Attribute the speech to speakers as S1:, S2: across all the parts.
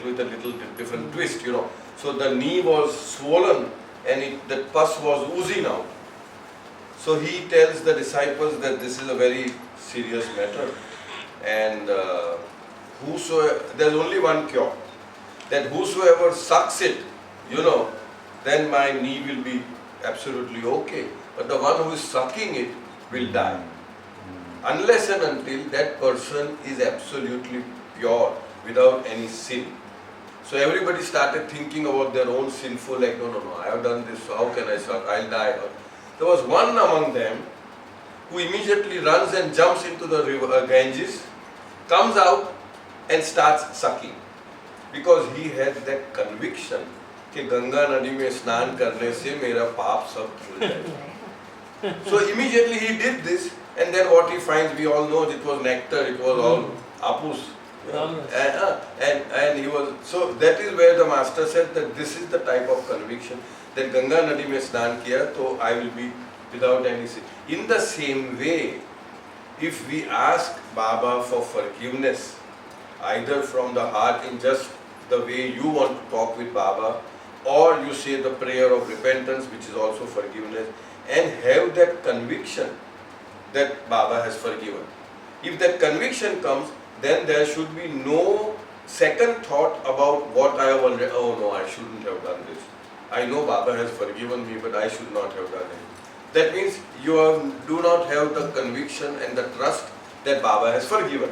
S1: with a little different twist, So the knee was swollen and the pus was oozing out. So he tells the disciples that this is a very serious matter, and there's only one cure, that whosoever sucks it, then my knee will be absolutely okay. But the one who is sucking it will die. Unless and until that person is absolutely pure, without any sin. So everybody started thinking about their own sinful, like, no, I have done this, so how can I suck? I'll die. There was one among them who immediately runs and jumps into the river Ganges, comes out and starts sucking. Because he had that conviction कि गंगा नदी में स्नान करने से मेरा पाप सब धुल जाएगा. So immediately he did this, and then what he finds, we all know, it was nectar, it was all apus. And he was, so that is where the master said that this is the type of conviction, that Ganga Nadi mein snan kiya, so I will be without any sin. In the same way, if we ask Baba for forgiveness, either from the heart in just the way you want to talk with Baba, or you say the prayer of repentance, which is also forgiveness, and have that conviction that Baba has forgiven. If that conviction comes, then there should be no second thought about what I have already, oh no, I shouldn't have done this. I know Baba has forgiven me, but I should not have done it. That means you do not have the conviction and the trust that Baba has forgiven.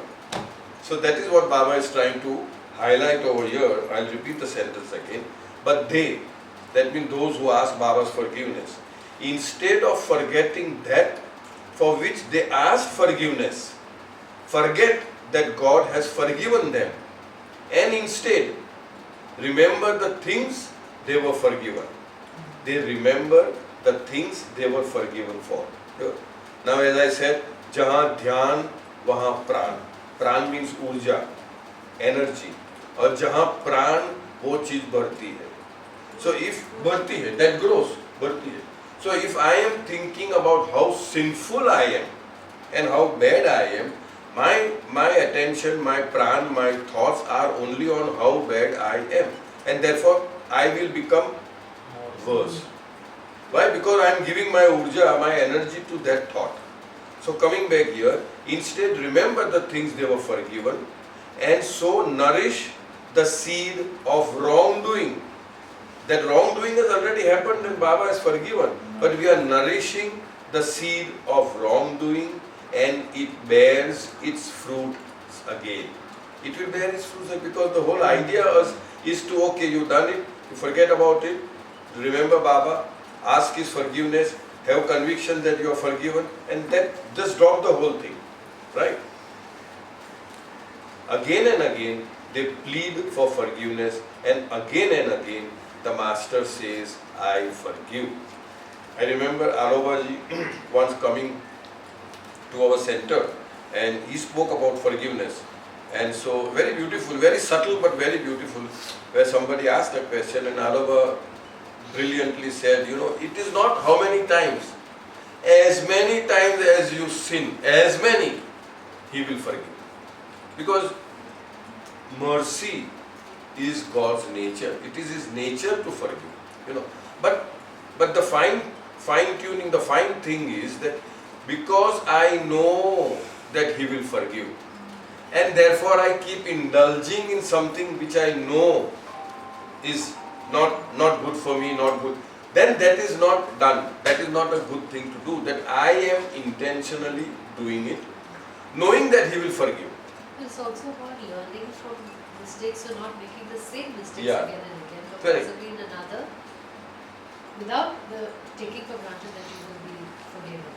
S1: So that is what Baba is trying to highlight over here. I'll repeat the sentence again. But they, that means those who ask Baba's forgiveness, instead of forgetting that for which they asked forgiveness, forget that God has forgiven them, and instead remember the things they were forgiven. They remember the things they were forgiven for. Now as I said, jahan dhyan, wahan pran. Pran means urja, energy. और जहाँ प्राण वो चीज बढ़ती है. So if बढ़ती है, that grows, बढ़ती है. So if I am thinking about how sinful I am and how bad I am, my attention, my pran, my thoughts are only on how bad I am, and therefore I will become worse. Why? Because I am giving my urja, my energy to that thought. So coming back here, instead remember the things they were forgiven, and so nourish the seed of wrongdoing. That wrongdoing has already happened and Baba has forgiven, but we are nourishing the seed of wrongdoing, and it bears its fruit again. It will bear its fruits because the whole idea is to, okay, you've done it, you forget about it, remember Baba, ask his forgiveness, have conviction that you are forgiven, and then just drop the whole thing, right? Again and again, they plead for forgiveness, and again the master says, I forgive. I remember Alobaji once coming to our center, and he spoke about forgiveness. And so, very beautiful, very subtle but very beautiful, where somebody asked a question and Aloba brilliantly said, it is not how many times, as many times as you sin, as many, he will forgive. Because mercy is God's nature. It is his nature to forgive. But the fine tuning, the fine thing is that because I know that he will forgive, and therefore I keep indulging in something which I know is not good for me, not good, then that is not done. That is not a good thing to do. That I am intentionally doing it, knowing that he will forgive.
S2: It's also about learning from mistakes, so not making the same mistakes
S1: Yeah.
S2: again and again, but
S1: Correct.
S2: possibly in another, without the taking for granted that you will be forgiven.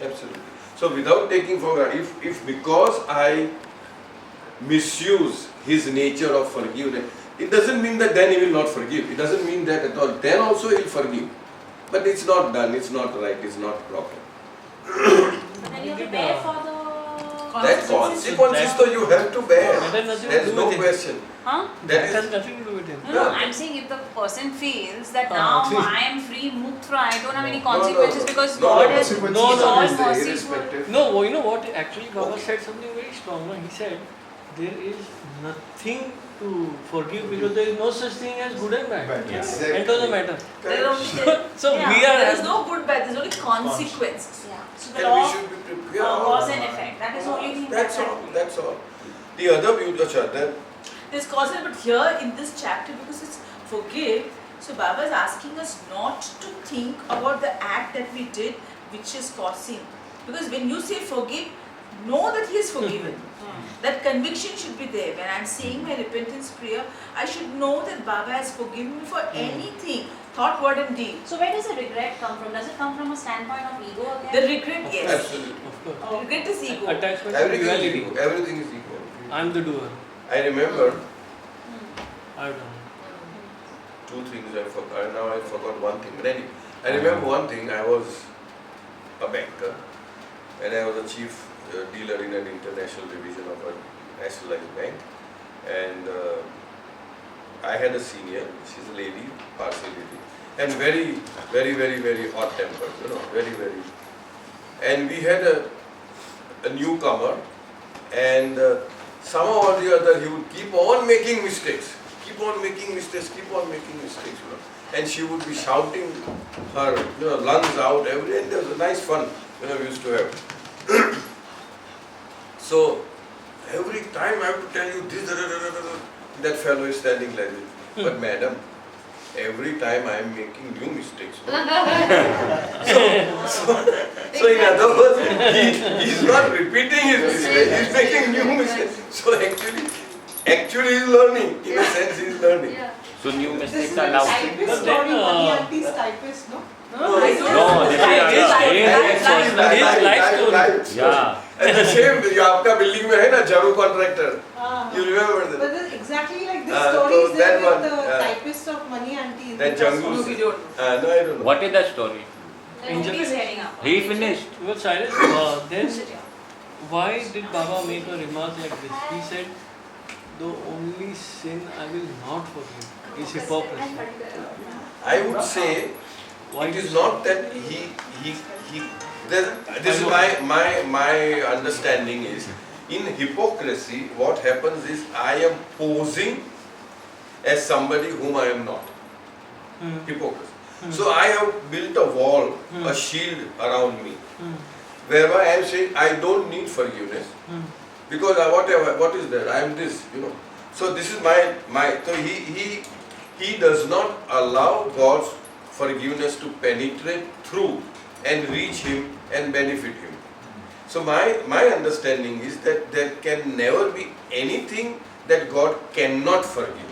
S1: Absolutely. So without taking for granted, if because I misuse his nature of forgiveness, it doesn't mean that then he will not forgive. It doesn't mean that at all. Then also he will forgive. But it's not done, it's not right, it's not proper.
S3: But then you have to bear for the
S1: That consequences though you have to bear. There is no question.
S3: Huh?
S1: That
S4: has
S1: is,
S4: nothing to do with him.
S3: No, I'm saying if the person feels that now
S4: see.
S3: I am free, muktra, I don't have any
S1: No,
S3: consequences
S1: no.
S3: because
S1: No,
S3: God
S1: no,
S3: has
S4: consequences
S3: is
S4: are
S3: all
S4: always
S5: there,
S3: merciful.
S5: irrespective.
S4: No, you know what? Actually, Baba
S1: Okay.
S4: said something very strong. No? He said, there is nothing to forgive because there is no such thing as good and bad.
S1: Exactly.
S4: End of the matter.
S5: There are only
S4: So
S3: Yeah,
S4: we are.
S5: there is no good bad. There is only consequences.
S3: Yeah. So the
S1: And we
S3: law
S1: should be
S3: of
S1: prepared.
S3: cause and effect. That is the only thing.
S1: That's all. That's all. The other beauty, that
S5: There's cause and but here in this chapter because it's forgive. So Baba is asking us not to think about the act that we did which is causing. Because when you say forgive, know that he is forgiven. That conviction should be there. When I'm saying my repentance prayer, I should know that Baba has forgiven me for anything, thought, word and deed.
S3: So where does the regret come from? Does it come from a standpoint of ego again?
S5: The regret, yes.
S1: absolutely.
S4: Of course.
S5: Regret is ego.
S4: Attachment to
S1: Everything is
S4: duality.
S1: equal. Everything is equal.
S4: I'm the doer.
S1: I remember
S4: I've done.
S1: two things I forgot. Now I forgot one thing. But anyway, I remember one thing. I was a banker and I was a chief dealer in an international division of a nationalized bank. And I had a senior, she's a lady, Parsi lady, and very, very, very, very hot tempered, very, very. And we had a newcomer, and somehow or the other he would keep on making mistakes, keep on making mistakes, and she would be shouting her lungs out every day, and there was a nice fun we used to have. So every time I have to tell you this, that fellow is standing like this. But madam, every time I am making new mistakes. So in other words, he is not repeating his mistake, he is making new mistakes. So actually he is learning. In a sense, he is learning.
S2: Yeah.
S6: So new mistakes are allowed.
S4: But then,
S7: typist, no?
S5: No, I don't
S6: No,
S5: know.
S6: this is
S4: His life story.
S6: Yeah.
S1: And the same, जो आपका building में है ना Jaru contractor. You remember that?
S7: But then exactly like this
S1: So
S7: story is there
S1: that one,
S7: with the typist of money auntie. in
S1: That
S7: the
S1: Jangu.
S5: No, we don't.
S1: No, I don't know.
S6: What is the story?
S3: The movie is heading up.
S6: He finished.
S4: But Cyrus, then why did Baba make a remark like this? He said, the only sin I will not forgive is hypocrisy.
S1: I would say
S4: Why
S1: it is
S4: is
S1: not that he this is my understanding is in hypocrisy what happens is I am posing as somebody whom I am not. Hypocrisy. So I have built a wall, a shield around me, whereby I am saying I don't need forgiveness because what is there? I am this, So this is my so he does not allow God's forgiveness to penetrate through and reach him and benefit him. So my understanding is that there can never be anything that God cannot forgive.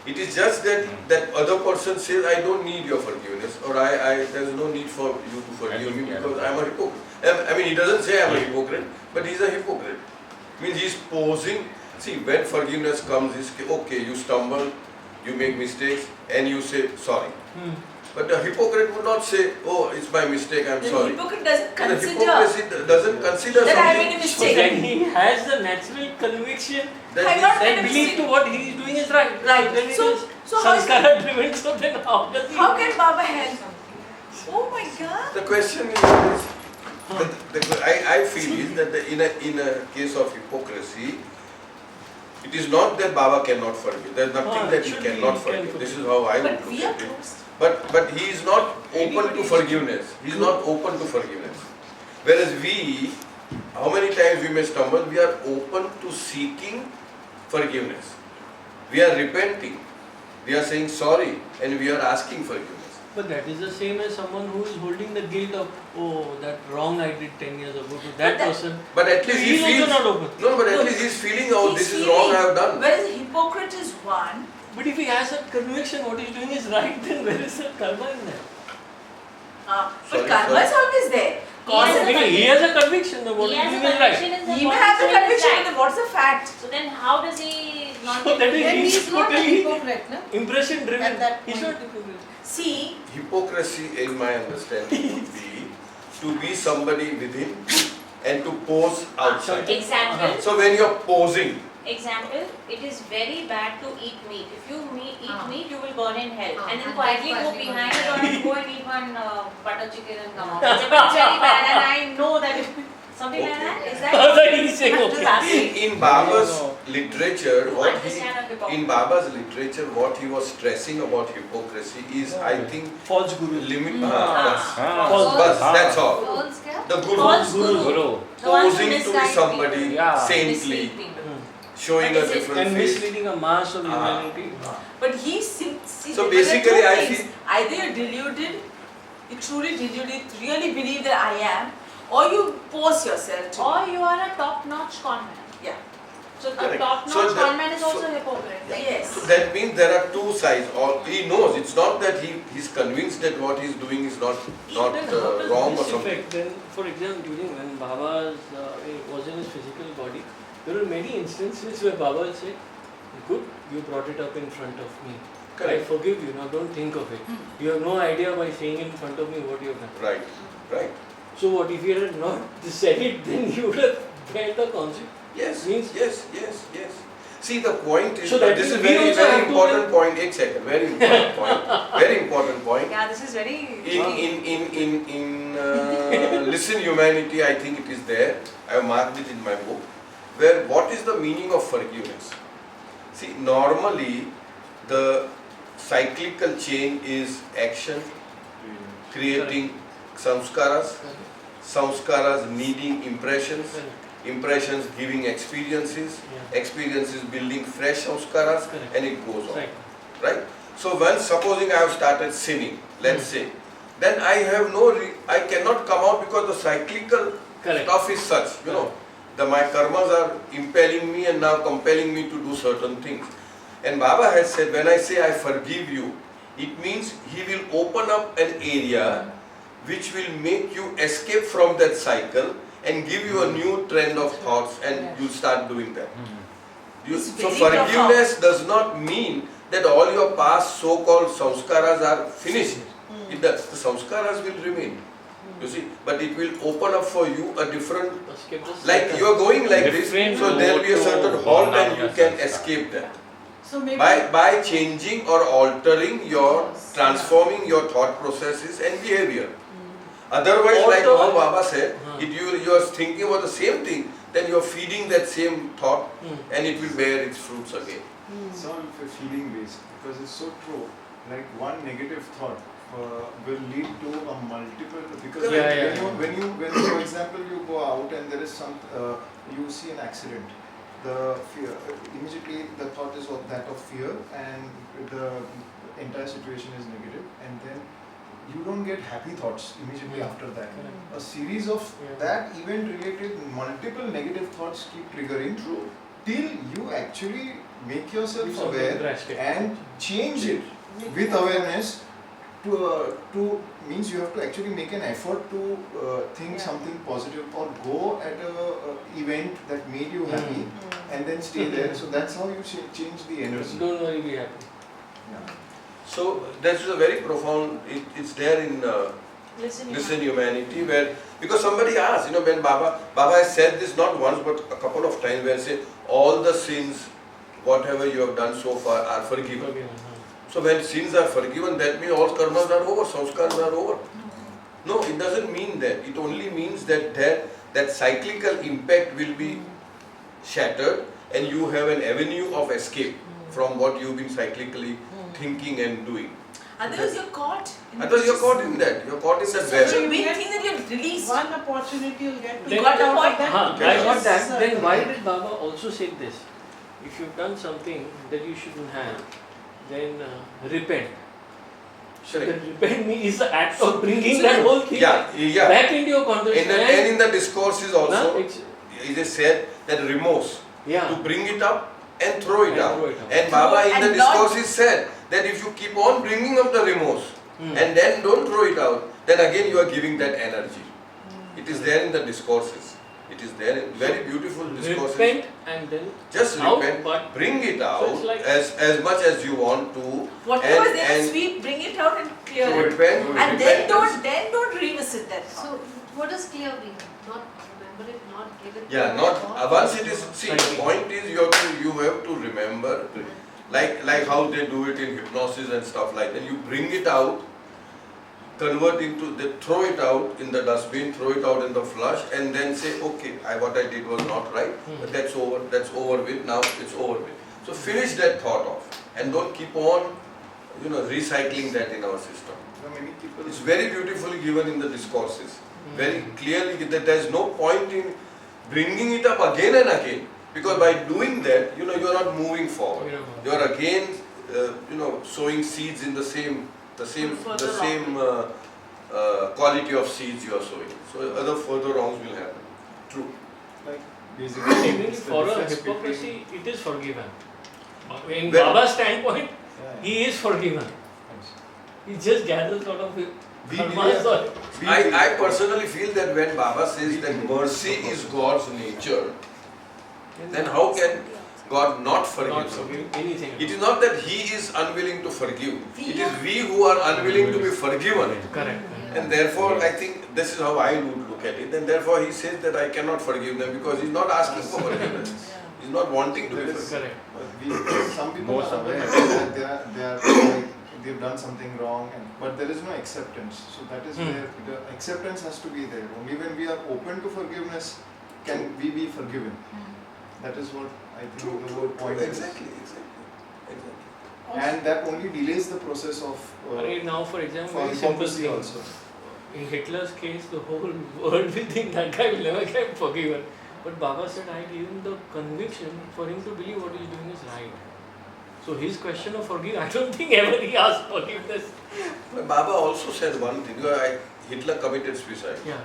S1: It is just that other person says, I don't need your forgiveness, or there's no need for you to forgive me because I am a hypocrite. I mean, he doesn't say I am a hypocrite, but he is a hypocrite. Means he is posing. See, when forgiveness comes, it's okay, you stumble, you make mistakes, and you say sorry. But the hypocrite would not say, oh, it's my mistake, I'm
S5: The
S1: sorry.
S5: hypocrite doesn't
S1: The
S5: consider
S1: hypocrisy doesn't consider
S5: that I
S1: something.
S5: made a
S4: So
S5: mistake.
S4: then he has the natural conviction
S1: that
S5: I'm
S1: is-
S5: not made
S4: and
S5: a
S4: belief
S5: mistake.
S4: to what he is doing is right.
S5: Right.
S4: Then it
S5: So-
S4: is
S5: so how is-
S4: sanskara driven. So then how does he?
S5: How can Baba help? Oh my God.
S1: The question is, I feel is that in a case of hypocrisy, it is not that Baba cannot forgive. There is nothing that he
S4: should be,
S1: cannot
S4: he can
S1: forgive. This is how I would
S5: But
S1: look
S5: we are
S1: at it.
S5: close.
S1: But he is not open to forgiveness. He is not open to forgiveness. Whereas we, how many times we may stumble, we are open to seeking forgiveness. We are repenting. We are saying sorry and we are asking forgiveness.
S4: But that is the same as someone who is holding the guilt of, oh, that wrong I did 10 years ago to that person.
S1: But at least
S4: He
S1: he
S4: is
S1: feels.
S4: also not open.
S1: No, but at
S5: No.
S1: least he is feeling, oh,
S5: He's
S1: this is
S5: feeling.
S1: wrong I have done.
S5: Whereas the hypocrite is one.
S4: But if he has a conviction what he is doing is right, then where is the karma in that?
S5: But
S1: Sorry,
S5: karma
S1: sorry.
S5: is always there.
S3: He has a
S4: Because he has a conviction that what
S3: He
S4: he is
S3: has a
S4: doing is right.
S3: conviction in the
S5: He may
S3: what
S5: have the
S3: he's doing is
S5: conviction,
S3: right.
S5: but what's the fact?
S3: So then how does he not
S4: So that is
S7: Then
S4: he's
S7: he's not a
S4: totally
S7: hypocrite, no?
S4: impression driven.
S7: At that
S4: He's
S7: point.
S4: not hypocrite.
S5: See,
S1: Hypocrisy, in my understanding, would be to be somebody within and to pose outside.
S3: Example,
S1: So when you are posing,
S3: it is very bad to eat meat. If you eat meat, you will burn in hell. And then
S2: and
S3: quietly
S2: that's
S3: go
S2: why we
S3: behind
S2: burn.
S3: the door and go and eat one butter chicken and come out. It's very bad and I know that something like that. Is that?
S4: He's saying,
S3: I'm just
S4: okay.
S3: asking.
S1: in Baba's literature,
S3: To
S1: what
S3: understand a
S1: he,
S3: hypocrite.
S1: in Baba's literature, what he was stressing about hypocrisy is, I think,
S4: false guru.
S1: limit.
S4: False.
S1: Bas, that's all.
S2: False क्या?
S1: The guru
S3: False guru.
S6: Guru.
S3: The one who
S1: posing to be
S3: misguides
S1: somebody
S3: people.
S6: Yeah.
S1: saintly,
S3: Mislead people.
S1: showing
S3: But
S1: a
S3: is it-
S1: different
S4: And
S1: face.
S4: misleading a mass of humanity.
S5: But he see,
S1: So
S5: there are
S1: basically
S5: two
S1: I
S5: things.
S1: see-
S5: Either you're deluded, you truly deluded, really believe that I am, or you pose yourself to.
S3: Or you are a top-notch conman.
S5: Yeah.
S3: So a
S1: Correct.
S3: top-notch
S1: So the-
S3: conman is
S1: so-
S3: also a hypocrite. Like,
S5: Yes.
S1: So that means there are two sides. Or he knows. It's not that he's convinced that what he's doing is not
S4: Then how does
S1: wrong or
S4: this
S1: something.
S4: affect then, for example, during when Baba was in his physical body, there were many instances where Baba would say, good, you brought it up in front of me. I
S1: Correct.
S4: forgive you, now don't think of it. You have no idea by saying in front of me what you have done.
S1: Right. Right.
S4: So what if you had not said it, then you would have felt the consequence.
S1: Yes.
S4: Means-
S1: Yes. Yes. Yes. See, the point is.
S4: So that
S1: this is
S4: means we
S1: very
S4: also
S1: very
S4: have to
S1: important
S4: then-
S1: point. One second. Very important point. Very important point.
S3: yeah, this is very.
S1: In Listen Humanity, I think it is there. I have marked it in my book. Where what is the meaning of forgiveness? See, normally the cyclical chain is action, creating samskaras, samskaras needing impressions, impressions giving experiences,
S4: Yeah.
S1: experiences building fresh samskaras,
S4: Correct.
S1: and it goes on.
S4: Right.
S1: Right? So when supposing I have started sinning, let's say, then I have I cannot come out because the cyclical
S4: Correct.
S1: stuff is such, you know, my karmas are impelling me and now compelling me to do certain things. And Baba has said, when I say I forgive you, it means he will open up an area which will make you escape from that cycle and give you a new trend of thoughts, and you start doing that.
S5: It's
S1: So
S5: very
S1: forgiveness does not mean that all your past so-called samskaras are finished. The samskaras will remain, you see, but it will open up for you a different,
S4: Escape the
S1: like
S4: cycle.
S1: you are going like this,
S6: Different
S1: so there will be a
S6: road
S1: certain
S6: to
S1: halt
S6: burn
S1: and
S6: out
S1: you
S6: the
S1: can
S6: samskara.
S1: escape that.
S7: So maybe
S1: By changing or altering your, transforming your thought processes and behavior. Otherwise, like
S4: Alter-
S1: how Baba said,
S4: Huh.
S1: if you are thinking about the same thing, then you are feeding that same thought and it will bear its fruits again.
S8: It's all feeling based because it's so true. Like one negative thought will lead to a multiple because
S4: Yeah,
S8: when for example you go out and there is you see an accident, the fear immediately the thought is of that of fear and the entire situation is negative, and then you don't get happy thoughts immediately
S4: Yeah.
S8: after that.
S4: Correct.
S8: A series of
S4: Yeah.
S8: that event related multiple negative thoughts keep triggering till you actually make yourself
S4: Do something
S8: aware
S4: drastic.
S8: and change it with awareness to means you have to actually make an effort to think
S3: Yeah.
S8: something positive or go at a event that made you happy and then stay there. So that's how you change the energy.
S4: Don't worry, be happy.
S8: Yeah.
S1: So that is a very profound, it's there in Listen Humanity, where, because somebody asked, you know, when Baba has said this not once but a couple of times, where say all the sins, whatever you have done so far are forgiven.
S4: Forgiven,
S1: So when sins are forgiven, that means all karmas are over, samskaras are over. No, it doesn't mean that. It only means that that cyclical impact will be shattered and you have an avenue of escape from what you've been cyclically thinking and doing.
S5: Otherwise you're caught. in
S1: Otherwise you're
S5: this-
S1: caught in that. You're caught in
S5: So
S1: that
S5: such
S1: web.
S5: a big thing that you're released.
S7: one opportunity you'll get to
S4: Then-
S7: get
S5: Got the
S7: out
S5: point?
S7: of that.
S4: I
S1: Yes.
S4: got that. Then
S7: Certainly.
S4: why did Baba also say this? If you've done something that you shouldn't have, then repent. So
S1: Correct.
S4: then repent me is the act of bringing
S5: So
S4: that
S5: then-
S4: whole thing
S1: Yeah.
S4: back into your consciousness.
S1: And in the discourses also,
S4: it's,
S1: it is said that remorse,
S4: yeah.
S1: to bring it up and throw it
S4: And
S1: out.
S4: throw it out.
S1: And Baba in
S5: And
S1: the
S5: not-
S1: discourses said that if you keep on bringing up the remorse and then don't throw it out, then again you are giving that energy. It is there in the discourses. It is there in very beautiful discourses.
S4: Repent and then
S1: Just
S4: out,
S1: repent,
S4: but
S1: bring it
S4: So
S1: out
S4: it's like-
S1: as much as you want to.
S5: Whatever is there
S1: and-
S5: is sweet, bring it out and clear
S1: So
S5: it.
S1: repent,
S5: And
S1: repentance.
S5: then don't revisit that thought.
S2: So what does clear mean? Not remember it, not give it.
S1: Yeah, not once it is. See, the point is you have to remember, like how they do it in hypnosis and stuff like that. You bring it out convert into, they throw it out in the dustbin, throw it out in the flush, and then say, okay, what I did was not right, but that's over with, now it's over with. So finish that thought off, and don't keep on, recycling that in our system.
S8: Many people.
S1: It's very beautifully given in the discourses, very clearly that there is no point in bringing it up again and again, because by doing that, you are not moving forward. You are again, sowing seeds in the same quality of seeds you are sowing. So other further wrongs will happen. True.
S8: Like basically,
S4: Technically,
S8: it's the
S4: for a
S8: difference between-
S4: hypocrisy, it is forgiven. In
S1: Well-
S4: Baba's standpoint,
S8: Yeah, yeah.
S4: he is forgiven.
S8: Yes.
S4: He just gathers sort of
S1: We
S4: karmas or
S1: I personally feel that when Baba says that mercy is God's nature, then how can God not
S4: not
S1: forgive?
S4: forgive anything.
S1: It is not that He is unwilling to forgive. It is we who are unwilling to be forgiven.
S4: Correct.
S1: And therefore, I think this is how I would look at it. And therefore, He says that I cannot forgive them because He's not asking for forgiveness. He's not wanting to be
S8: There is-
S1: forgiven.
S4: Correct.
S8: Some people
S6: Most
S8: are
S6: of the
S8: aware
S6: time.
S8: that they are like, they've done something wrong, but there is no acceptance. So that is where the acceptance has to be there. Only when we are open to forgiveness can we be forgiven. That is what I think the whole point is.
S1: Exactly.
S8: And that only delays the process of
S4: Right now, for example,
S8: for
S4: very simple
S8: hypocrisy
S4: thing.
S8: also.
S4: In Hitler's case, the whole world will think that guy will never get forgiven. But Baba said, I gave him the conviction for him to believe what he's doing is right. So his question of forgiveness, I don't think ever he asked forgiveness.
S1: But Baba also said one thing. Hitler committed suicide.
S4: Yeah.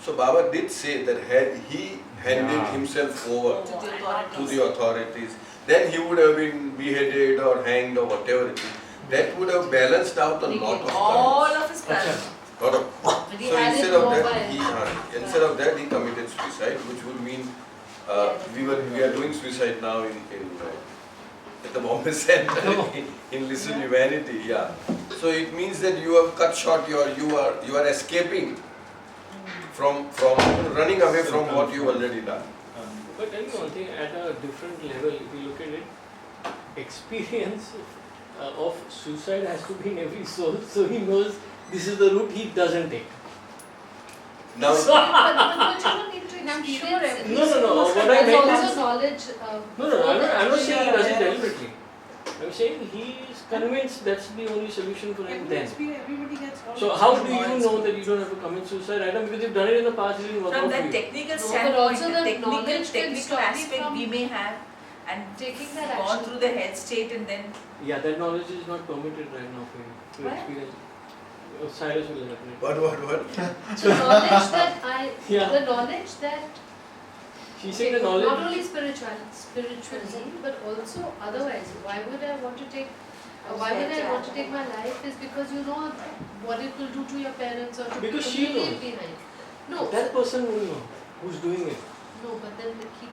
S1: So Baba did say that had he handed himself over to the authorities, then he would have been beheaded or hanged or whatever it is. That would have balanced out a lot of
S5: All
S1: crimes.
S5: of his crimes.
S1: Lot of-
S2: But he
S1: So
S2: had it
S1: instead of
S2: more
S1: that,
S2: by-
S1: instead of that, he committed suicide, which would mean we are doing suicide now at the Bombay Center in Listen Humanity. Yeah. So it means that you have cut short you are escaping from running away from what you already done.
S4: But tell me one thing, at a different level, if you look at it, experience of suicide has to be in every soul, so he knows this is the route he doesn't take.
S1: Now,
S2: But you don't need to experience it.
S4: No, what I
S2: There's
S4: meant
S2: also
S4: is,
S2: knowledge.
S4: I'm not saying he does it deliberately. I'm saying he is convinced that's the only solution for him then.
S7: Everybody gets all
S4: So how do you know that you don't have to commit suicide, Adam? Because you've done it in the past, it didn't work
S5: From
S4: out for
S5: that
S4: you.
S5: technical
S2: No, but
S5: standpoint,
S2: also
S5: the
S2: the
S5: technical
S2: knowledge can stop you
S5: aspect
S2: from
S5: we may have and
S2: taking that
S5: gone
S2: action.
S5: through the head state and then
S4: Yeah, that knowledge is not permitted right now for you to
S5: What?
S4: experience. Cyrus will elaborate.
S1: what?
S2: The knowledge that
S4: Yeah.
S2: the knowledge that
S4: She's saying the knowledge.
S2: not only spiritually, but also otherwise. Why would I want to take my life is because you know what it will do to your parents or to
S4: Because
S2: people
S4: she
S2: you leave
S4: knows.
S2: behind. No,
S4: That person will know who's doing it.
S2: no, but then he